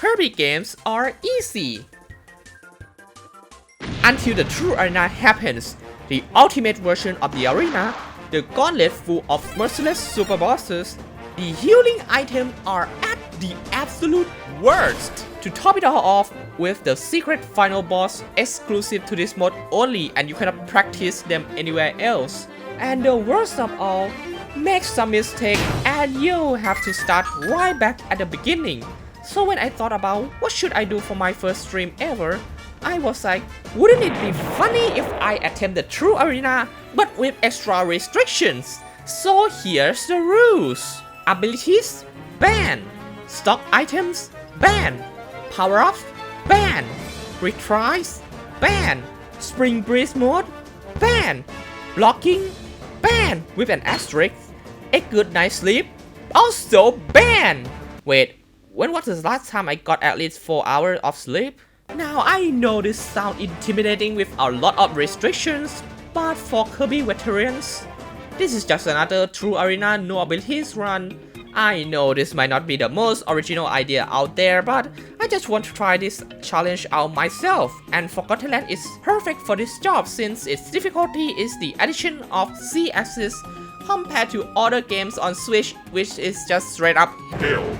Kirby games are easy. Until the true arena happens, the ultimate version of the arena, the gauntlet full of merciless super bosses, the healing items are at the absolute worst. To top it all off with the secret final boss exclusive to this mode only, and you cannot practice them anywhere else. And the worst of all, make some mistake and you have to start right back at the beginning. So when I thought about what should I do for my first stream ever, I was like, wouldn't it be funny if I attempt the true arena but with extra restrictions? So here's the rules. Abilities, ban. Stock items, ban. Power-ups, ban. Retries, ban. Spring Breeze mode, ban. Blocking, ban with an asterisk. A good night's sleep, also ban. Wait, when was the last time I got at least 4 hours of sleep? Now I know this sounds intimidating with a lot of restrictions, but for Kirby veterans, this is just another true arena no abilities run. I know this might not be the most original idea out there, but I just want to try this challenge out myself, and Forgotten Land is perfect for this job since its difficulty is the addition of Z-axis compared to other games on Switch, which is just straight up hell.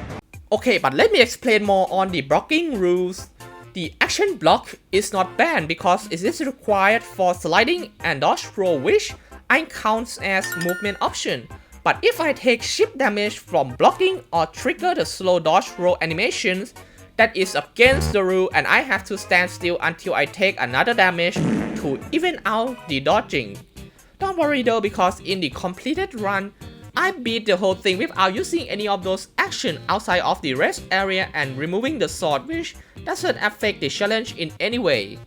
Okay, but let me explain more on the blocking rules. The action block is not banned because it is required for sliding and dodge roll, which I count as movement option. But if I take chip damage from blocking or trigger the slow dodge roll animations, that is against the rule and I have to stand still until I take another damage to even out the dodging. Don't worry though, because in the completed run, I beat the whole thing without using any of those actions outside of the rest area and removing the sword, which doesn't affect the challenge in any way.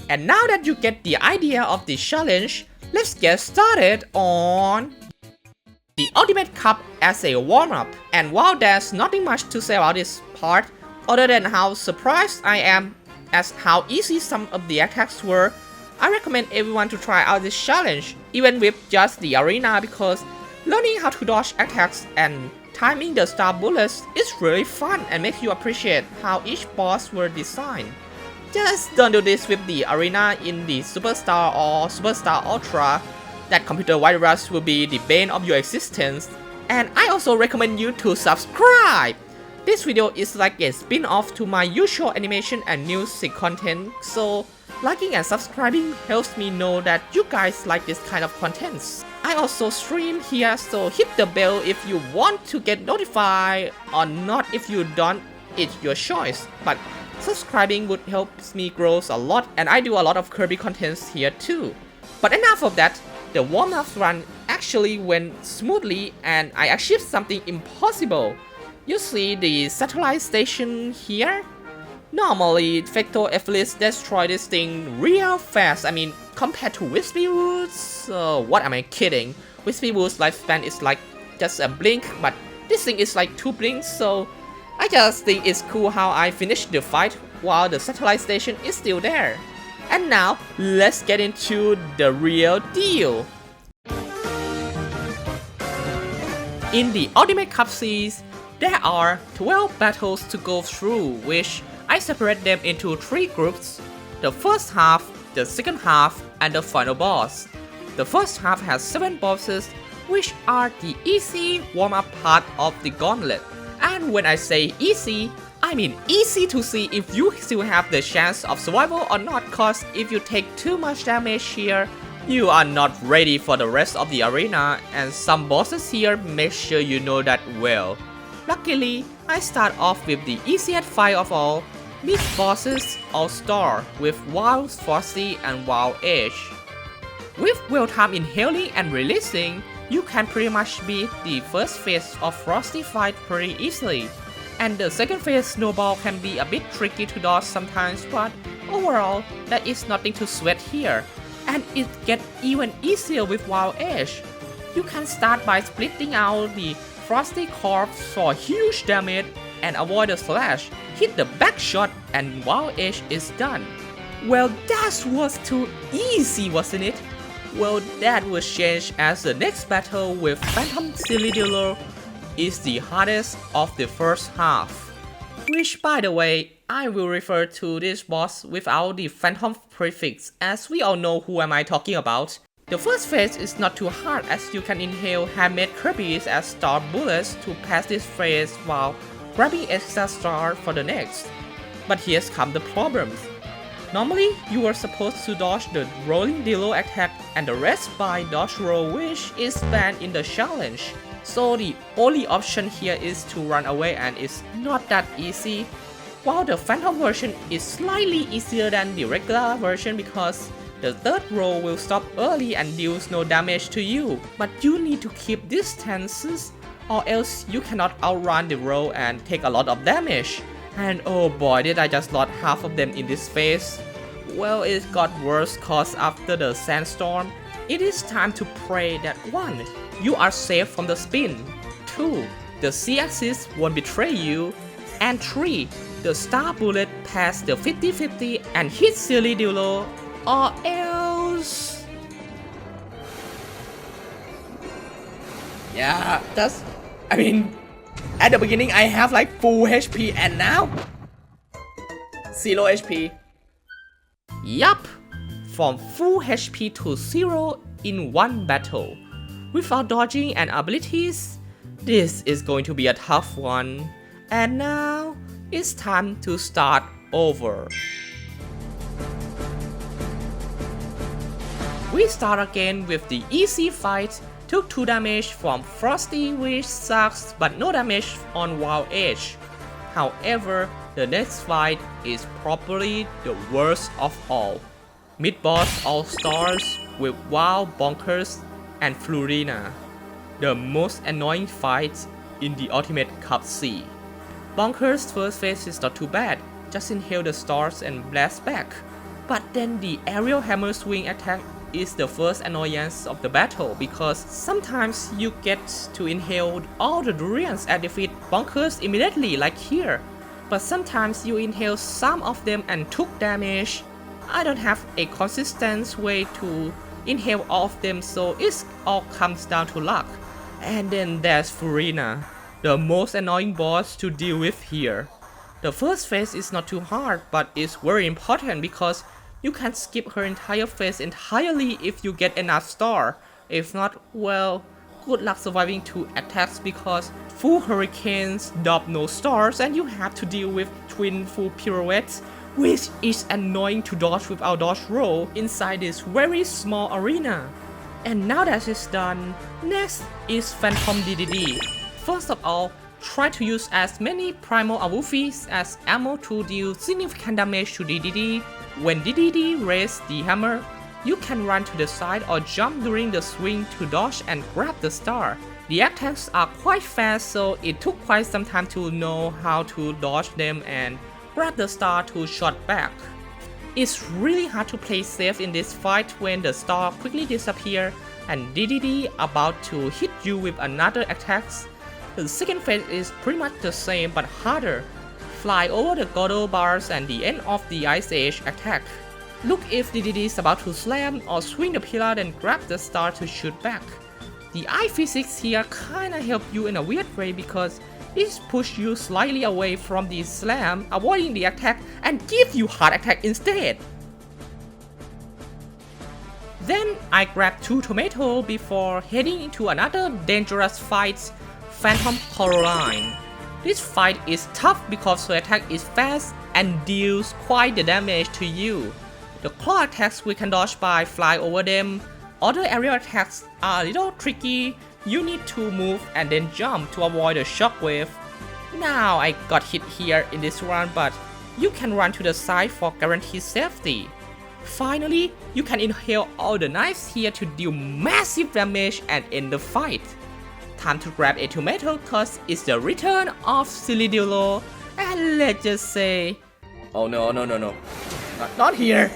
And now that you get the idea of the challenge, let's get started on the Ultimate Cup as a warm-up. And while there's nothing much to say about this part, other than how surprised I am as how easy some of the attacks were, I recommend everyone to try out this challenge, even with just the arena, because learning how to dodge attacks and timing the star bullets is really fun and makes you appreciate how each boss were designed. Just don't do this with the arena in the Superstar or Superstar Ultra. That computer virus will be the bane of your existence. And I also recommend you to subscribe! This video is like a spin-off to my usual animation and music content, so liking and subscribing helps me know that you guys like this kind of contents. I also stream here, so hit the bell if you want to get notified, or not if you don't, it's your choice. But subscribing would help me grow a lot, and I do a lot of Kirby contents here too. But enough of that, the warm-up run actually went smoothly and I achieved something impossible. You see the satellite station here? Normally, Vector Athletes destroy this thing real fast. I mean, compared to Wispy Wood's, what am I kidding? Wispy Wood's lifespan is like just a blink, but this thing is like 2 blinks, so I just think it's cool how I finished the fight while the satellite station is still there. And now, let's get into the real deal. In the Ultimate Cup series, there are 12 battles to go through, which I separate them into 3 groups: the first half, the second half, and the final boss. The first half has 7 bosses, which are the easy warm-up part of the gauntlet. And when I say easy, I mean easy to see if you still have the chance of survival or not, cause if you take too much damage here, you are not ready for the rest of the arena, and some bosses here make sure you know that well. Luckily, I start off with the easiest fight of all, Mid Bosses All-Star with Wild Frosty and Wild Edge. With well time inhaling and releasing, you can pretty much beat the first phase of Frosty fight pretty easily. And the second phase Snowball can be a bit tricky to dodge sometimes, but overall, there is nothing to sweat here. And it gets even easier with Wild Edge. You can start by splitting out the Frosty corpse for huge damage and avoid the slash, hit the back shot, and Wild Edge is done. Well, that was too easy, wasn't it? Well, that will change as the next battle with Phantom Silly Dealer is the hardest of the first half. Which, by the way, I will refer to this boss without the phantom prefix, as we all know who am I talking about. The first phase is not too hard, as you can inhale handmade Kirby's as star bullets to pass this phase while grabbing extra star for the next. But here's come the problems. Normally, you are supposed to dodge the rolling Dilo attack and the rest by dodge roll, which is banned in the challenge. So the only option here is to run away, and it's not that easy. While the phantom version is slightly easier than the regular version because the third roll will stop early and deals no damage to you. But you need to keep distances or else you cannot outrun the roll and take a lot of damage. And oh boy, did I just lost half of them in this phase. Well, it got worse cause after the sandstorm, it is time to pray that 1. You are safe from the spin, 2. The Z-axis won't betray you, and 3. The star bullet pass the 50-50 and hit silly Dilo, or else... Yeah, at the beginning I have like full HP and now 0 HP. Yup, from full HP to 0 in one battle. Without dodging and abilities, this is going to be a tough one. And now, it's time to start over. We start again with the easy fight. Took 2 damage from Frosty, which sucks, but no damage on Wild Edge. However, the next fight is probably the worst of all. Mid-boss All-Stars with Wild Bonkers and Flurina. The most annoying fight in the Ultimate Cup C. Bonkers' first phase is not too bad, just inhale the stars and blast back. But then the aerial hammer swing attack is the first annoyance of the battle because sometimes you get to inhale all the durians and defeat Bonkers immediately like here. But sometimes you inhale some of them and took damage. I don't have a consistent way to inhale all of them, so it all comes down to luck. And then there's Furina, the most annoying boss to deal with here. The first phase is not too hard, but it's very important because you can skip her entire phase entirely if you get enough star. If not, well, good luck surviving 2 attacks because full hurricanes drop no stars and you have to deal with twin full pirouettes, which is annoying to dodge without dodge roll inside this very small arena. And now that it's done, next is Phantom DDD. First of all, try to use as many primal awufis as ammo to deal significant damage to DDD. When DDD raises the hammer, you can run to the side or jump during the swing to dodge and grab the star. The attacks are quite fast, so it took quite some time to know how to dodge them and grab the star to shot back. It's really hard to play safe in this fight when the star quickly disappears and DDD about to hit you with another attacks. The second phase is pretty much the same but harder. Fly over the Godot bars and the end of the Ice Age attack. Look if DDD is about to slam or swing the pillar, then grab the star to shoot back. The eye physics here kinda help you in a weird way because it pushes you slightly away from the slam, avoiding the attack and give you heart attack instead. Then I grab 2 tomatoes before heading into another dangerous fight, Phantom Coraline. This fight is tough because her attack is fast and deals quite the damage to you. The claw attacks we can dodge by fly over them. Other aerial attacks are a little tricky. You need to move and then jump to avoid the shockwave. Now I got hit here in this run, but you can run to the side for guaranteed safety. Finally, you can inhale all the knives here to deal massive damage and end the fight. Time to grab a tomato cause it's the return of Silly Dilo, and let's just say... Oh no, not here!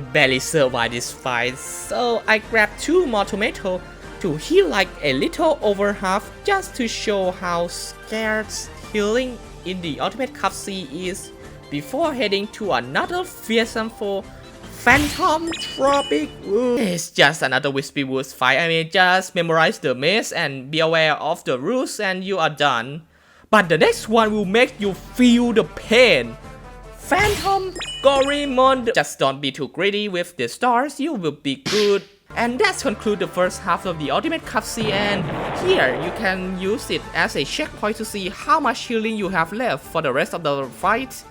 I barely survived this fight, so I grabbed 2 more tomatoes to heal like a little over half just to show how scarce healing in the Ultimate Cutscene is before heading to another fearsome foe, Phantom Tropic Woods. It's just another Wispy Woods fight. I mean, just memorize the maze and be aware of the rules and you are done. But the next one will make you feel the pain. Phantom Gorimon. Just don't be too greedy with the stars, you will be good. And that's conclude the first half of the Ultimate Cutscene, and here you can use it as a checkpoint to see how much healing you have left for the rest of the fight.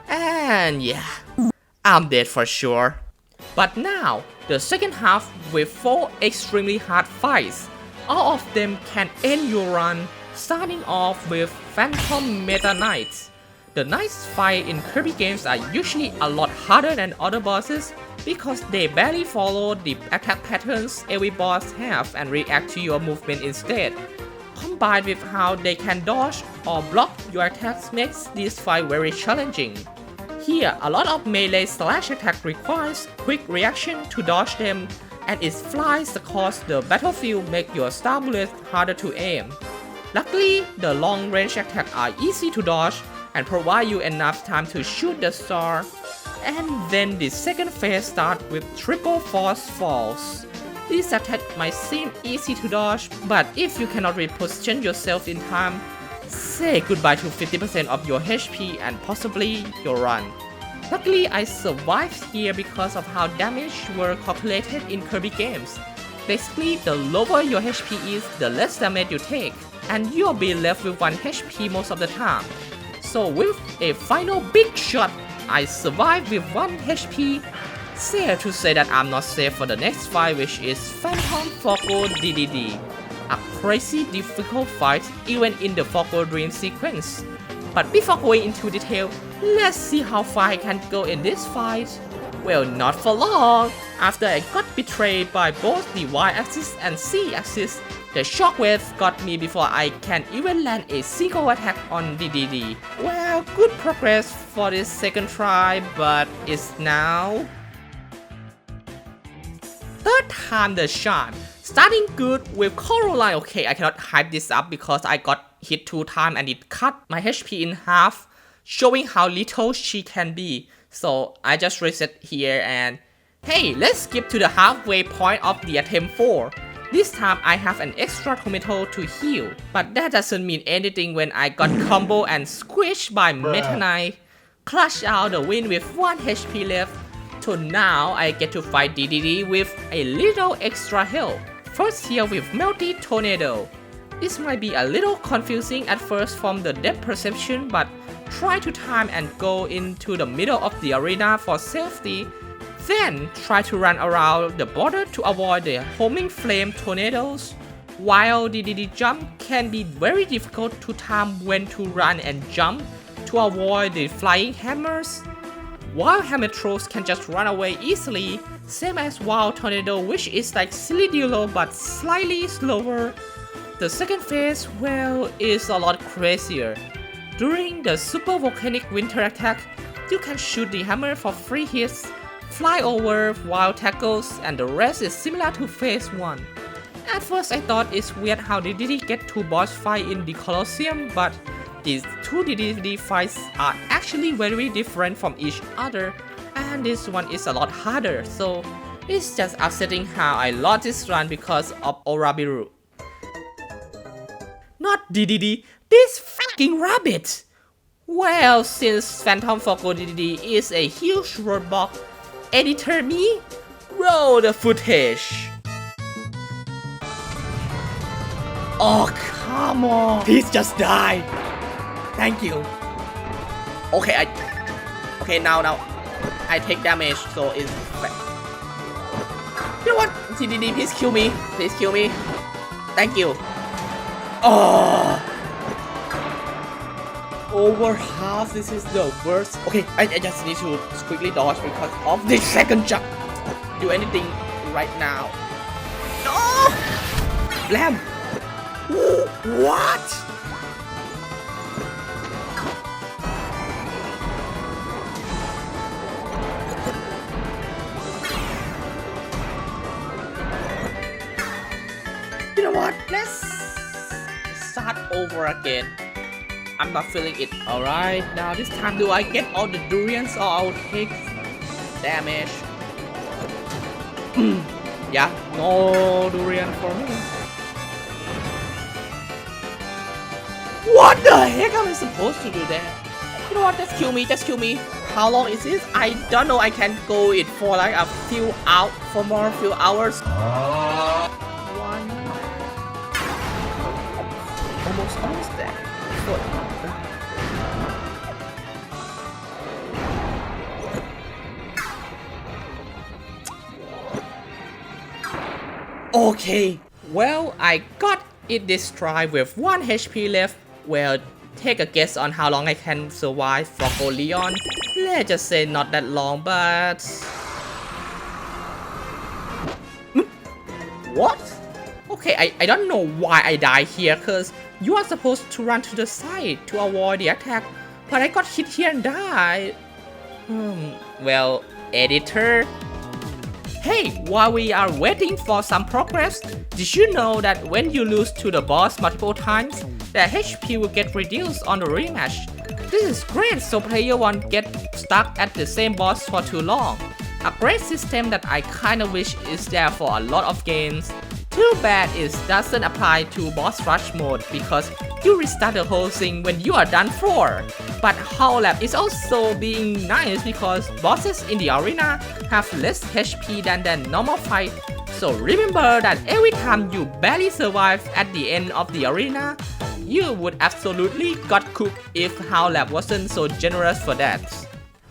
And yeah, I'm dead for sure. But now, the second half with 4 extremely hard fights. All of them can end your run, starting off with Phantom Meta Knights. The Knights fight in Kirby games are usually a lot harder than other bosses because they barely follow the attack patterns every boss have and react to your movement instead. Combined with how they can dodge or block your attacks makes this fight very challenging. Here, a lot of melee slash attack requires quick reaction to dodge them, and its flies across the battlefield make your star bullets harder to aim. Luckily, the long range attacks are easy to dodge and provide you enough time to shoot the star. And then the second phase starts with Triple Force Falls. This attack might seem easy to dodge, but if you cannot reposition yourself in time, say goodbye to 50% of your HP and possibly your run. Luckily, I survived here because of how damage were calculated in Kirby games. Basically, the lower your HP is, the less damage you take, and you'll be left with 1 HP most of the time. So with a final big shot, I survived with 1 HP. Sad to say that I'm not safe for the next fight, which is Phantom Foco DDD. A crazy difficult fight even in the Foco Dream sequence. But before going into detail, let's see how far I can go in this fight. Well, not for long. After I got betrayed by both the Y-axis and Z-axis, the shockwave got me before I can even land a single attack on DDD. Well, good progress for this second try, but it's now third time the charm. Starting good with Coraline. Okay, I cannot hype this up because I got hit 2 times and it cut my HP in half, showing how little she can be. So I just reset here and hey, let's skip to the halfway point of the attempt 4. This time I have an extra tomato to heal, but that doesn't mean anything when I got combo and squished by Meta Knight. Clutch out the win with 1 HP left. So now I get to fight DDD with a little extra help. First here with Melty Tornado. This might be a little confusing at first from the depth perception, but try to time and go into the middle of the arena for safety. Then try to run around the border to avoid the homing flame tornadoes. While the DDD jump can be very difficult to time when to run and jump to avoid the flying hammers. Wild Hammer Trolls can just run away easily, same as Wild Tornado, which is like Silidilo but slightly slower. The second phase, well, is a lot crazier. During the Super Volcanic Winter attack, you can shoot the hammer for 3 hits, fly over wild tackles, and the rest is similar to phase 1. At first I thought it's weird how DDD get 2 boss fights in the Colosseum, but these 2 DDD fights are actually very different from each other, and this one is a lot harder, so it's just upsetting how I lost this run because of Orabiru. Not DDD, this fucking rabbit! Well, since Phantom Foco DDD is a huge roadblock, editor me, roll the footage! Oh, come on! Please just die! Thank you. Okay, now I take damage, so it's you know what? TDD, please kill me. Please kill me. Thank you. Oh, over half. This is the worst. Okay, I just need to quickly dodge because of the second jump. Do anything right now. No! Blam! What? You know what? Let's start over again. I'm not feeling it. Alright, now this time do I get all the durians or I'll take damage? Yeah, no durian for me. What the heck am I supposed to do that? You know what, just kill me, just kill me. How long is this? I don't know, I can go it for like a few hours. One. Almost there. Okay, well, I got it this try with 1 HP left. Well, take a guess on how long I can survive for Leon. Let's just say not that long, but... What? Okay, I don't know why I died here, cause you are supposed to run to the side to avoid the attack, but I got hit here and died. Well, editor. Hey, while we are waiting for some progress, did you know that when you lose to the boss multiple times, the HP will get reduced on the rematch? This is great so player won't get stuck at the same boss for too long. A great system that I kinda wish is there for a lot of games. Too bad it doesn't apply to boss rush mode because you restart the whole thing when you are done for. But Howlab is also being nice because bosses in the arena have less HP than the normal fight. So remember that every time you barely survive at the end of the arena, you would absolutely got cooked if Howlab wasn't so generous for that.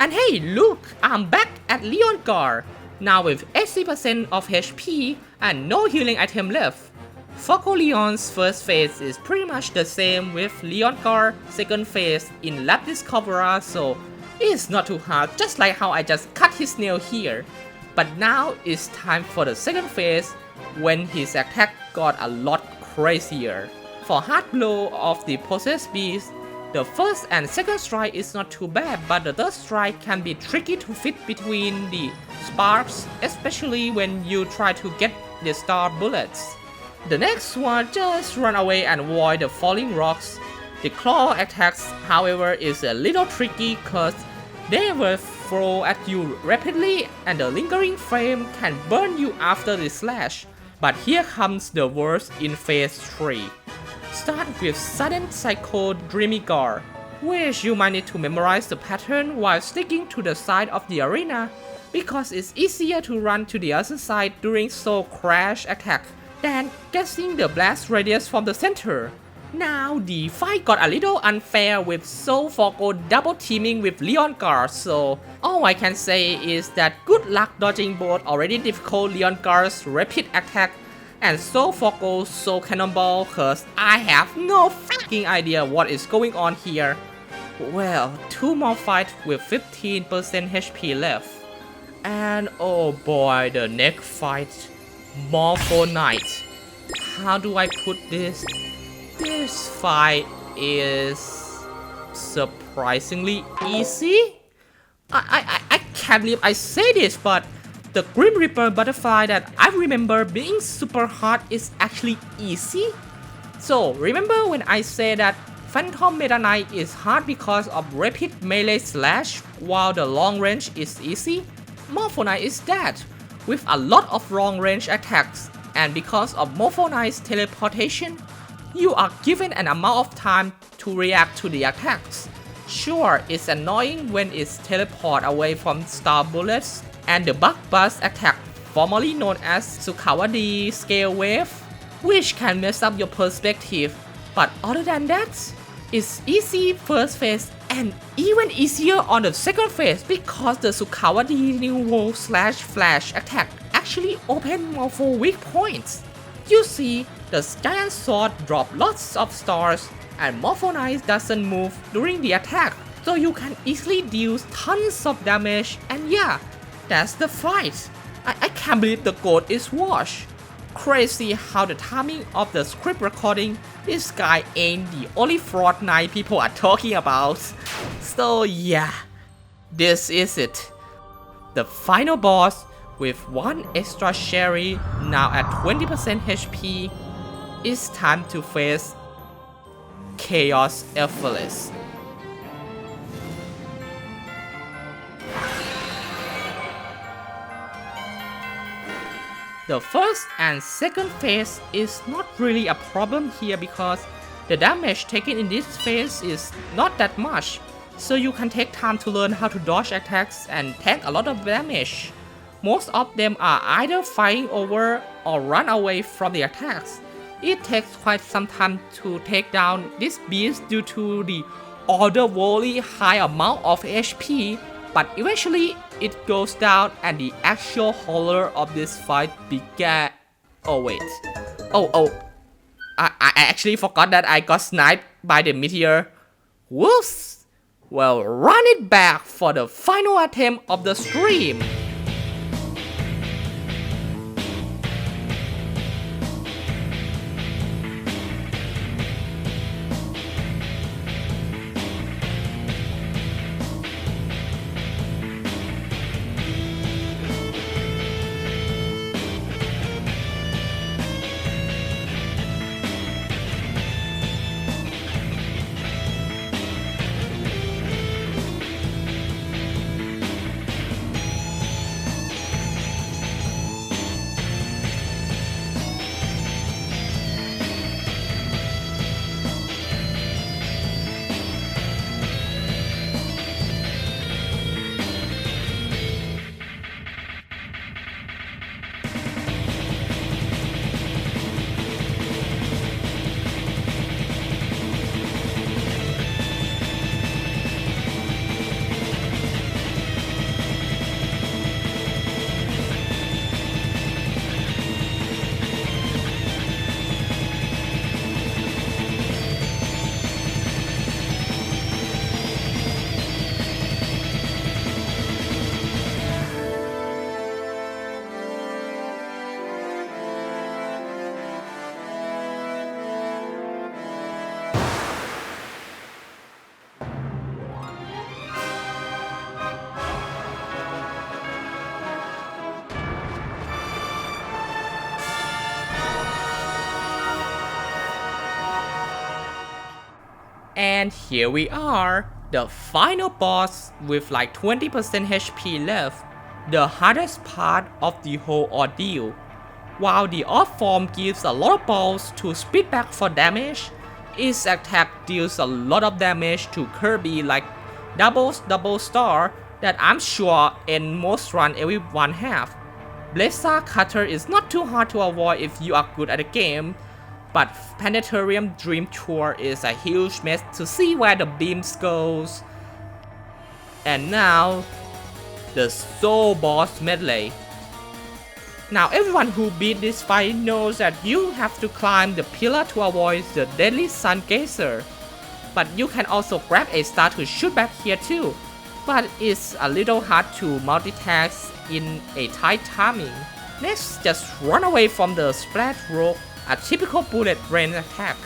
And hey, look, I'm back at Leongar, now with 80% of HP and no healing item left. Foco Leon's first phase is pretty much the same with Leongar second phase in Lab Discoverer, so it's not too hard, just like how I just cut his nail here. But now it's time for the second phase when his attack got a lot crazier. For hard blow of the possessed beast, the first and second strike is not too bad, but the third strike can be tricky to fit between the sparks, especially when you try to get the star bullets. The next one, just run away and avoid the falling rocks. The claw attacks, however, is a little tricky cause they will throw at you rapidly and the lingering flame can burn you after the slash. But here comes the worst in phase 3. Start with Sudden Psycho Dreamy Guard, which you might need to memorize the pattern while sticking to the side of the arena because it's easier to run to the other side during Soul Crash attack than guessing the blast radius from the center. Now the fight got a little unfair with Soul Foco double teaming with Leongar, so all I can say is that good luck dodging both already difficult Leongar's rapid attack and Soul Foco Soul Cannonball cause I have no fucking idea what is going on here. Well, 2 more fights with 15% HP left. And oh boy, the next fight, Morpho Knight. How do I put this? This fight is surprisingly easy. I can't believe I say this, but the Grim Reaper butterfly that I remember being super hard is actually easy. So remember when I say that Phantom Meta Knight is hard because of rapid melee slash while the long range is easy? Morpho Knight is that, with a lot of long range attacks, and because of Morpho Knight's teleportation, you are given an amount of time to react to the attacks. Sure, it's annoying when it's teleport away from star bullets and the bug bust attack, formerly known as Sukawadi scale wave, which can mess up your perspective, but other than that, it's easy first phase and even easier on the second phase because the Sukawadi new world slash flash attack actually open Morpho weak points. You see, the giant sword drop lots of stars and Morpho Knight doesn't move during the attack, so you can easily deal tons of damage, and yeah, that's the fight. I can't believe the goat is washed. Crazy how the timing of the script recording, this guy ain't the only fraud knight people are talking about. So yeah, this is it. The final boss with 1 extra sherry, now at 20% HP. It's time to face chaos effortless. The first and second phase is not really a problem here because the damage taken in this phase is not that much, so you can take time to learn how to dodge attacks and take a lot of damage. Most of them are either flying over or run away from the attacks. It takes quite some time to take down this beast due to the otherworldly high amount of HP, but eventually it goes down and the actual horror of this fight began. Oh wait. I actually forgot that I got sniped by the meteor. Whoops! Well, run it back for the final attempt of the stream. And here we are, the final boss with like 20% HP left, the hardest part of the whole ordeal. While the off form gives a lot of balls to spit back for damage, its attack deals a lot of damage to Kirby like double star that I'm sure in most run everyone have. Blazer Cutter is not too hard to avoid if you are good at the game, but Planetarium Dream Tour is a huge mess to see where the beams goes. And now, the Soul Boss Medley. Now everyone who beat this fight knows that you have to climb the pillar to avoid the deadly sun geyser. But you can also grab a star to shoot back here too, but it's a little hard to multitask in a tight timing. Let's just run away from the Splat Rogue, a typical bullet rain attack.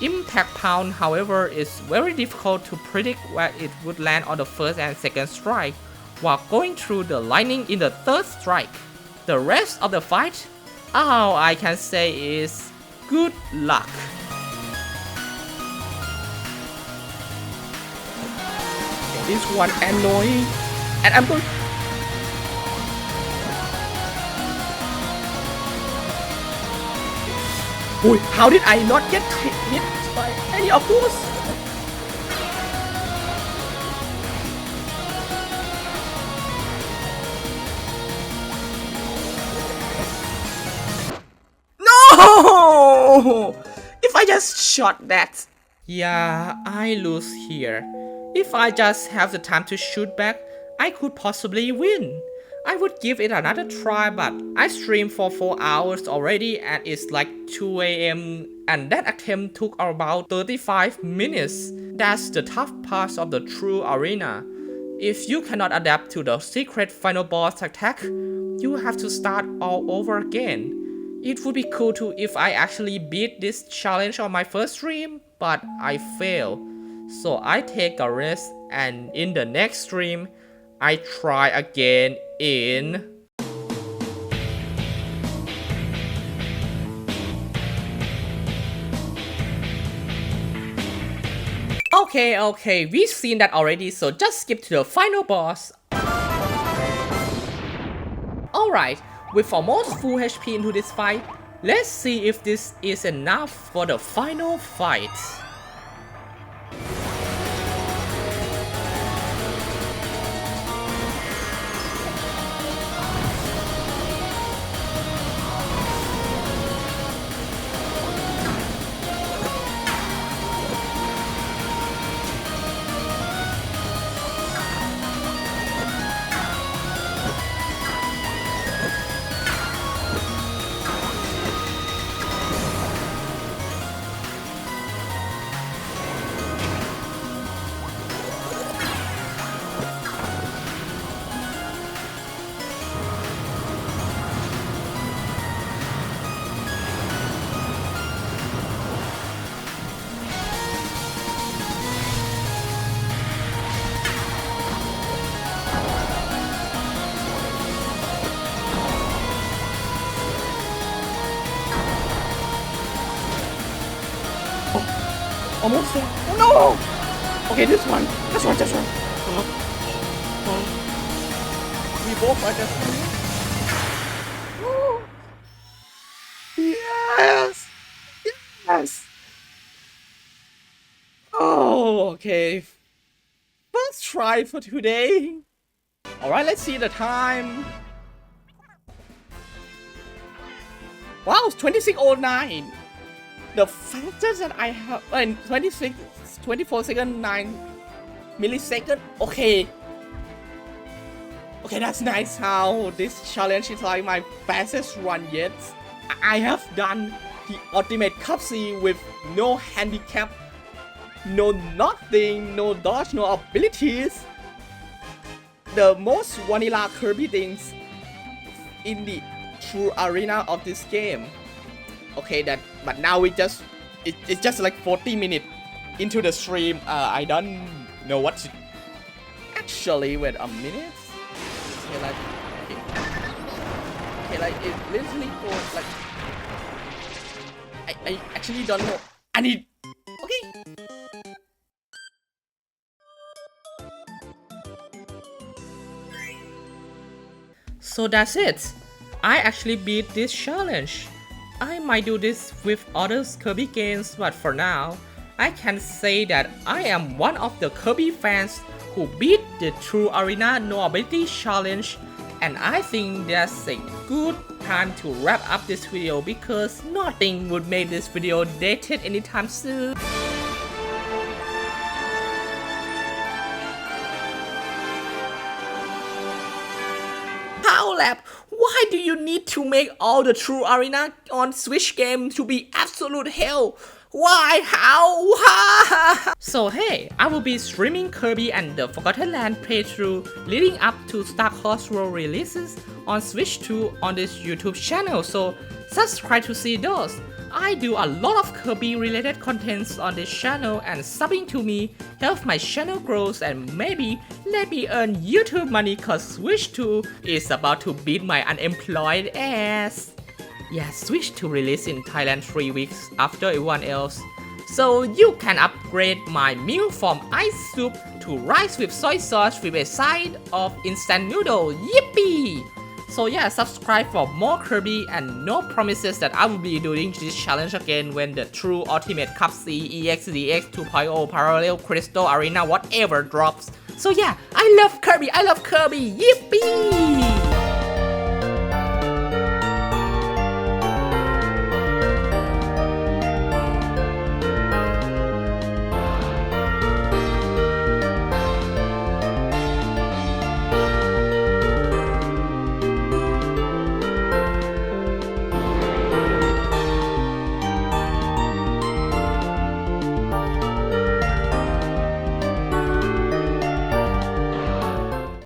Impact Pound, however, is very difficult to predict where it would land on the first and second strike, while going through the lightning in the third strike. The rest of the fight, all I can say is good luck. This one annoying, and I'm going. Boy, how did I not get hit by any of those? No! If I just shot that. Yeah, I lose here. If I just have the time to shoot back, I could possibly win. I would give it another try, but I streamed for 4 hours already and it's like 2 AM and that attempt took about 35 minutes. That's the tough part of the true arena. If you cannot adapt to the secret final boss attack, you have to start all over again. It would be cool too if I actually beat this challenge on my first stream, but I fail. So I take a rest and in the next stream, I try again in Okay, we've seen that already, so just skip to the final boss. Alright, with almost full HP into this fight, let's see if this is enough for the final fight. Almost there. Oh no! Okay, this one. This one. We both are just. Oh. Yes! Oh, okay. First try for today. Alright, let's see the time. Wow, it's 26:09. The fastest that I have, 24 second 9 millisecond. Okay, that's nice how this challenge is like my fastest run yet. I have done the ultimate cutscene with no handicap, no nothing, no dodge, no abilities. The most vanilla Kirby things in the true arena of this game. Okay, but now it's just like 40 minutes into the stream. I don't know what to actually wait a minute. Okay, like it literally goes like I actually don't know. I need okay. So that's it. I actually beat this challenge. I might do this with other Kirby games, but for now, I can say that I am one of the Kirby fans who beat the True Arena No Ability Challenge, and I think that's a good time to wrap up this video because nothing would make this video dated anytime soon. Howlap, why do you need to make all the True Arena on Switch game to be absolute hell? Why? How? So hey, I will be streaming Kirby and the Forgotten Land playthrough leading up to Star Crossroad releases on Switch 2 on this YouTube channel, so subscribe to see those. I do a lot of Kirby related contents on this channel, and subbing to me helps my channel grows and maybe let me earn YouTube money cause Switch 2 is about to beat my unemployed ass. Yeah, Switch 2 released in Thailand 3 weeks after everyone else. So you can upgrade my meal from ice soup to rice with soy sauce with a side of instant noodle. Yippee! So yeah, subscribe for more Kirby and no promises that I will be doing this challenge again when the True Ultimate Cup C EX DX 2.0 Parallel Crystal Arena whatever drops. So yeah, I love Kirby, yippee!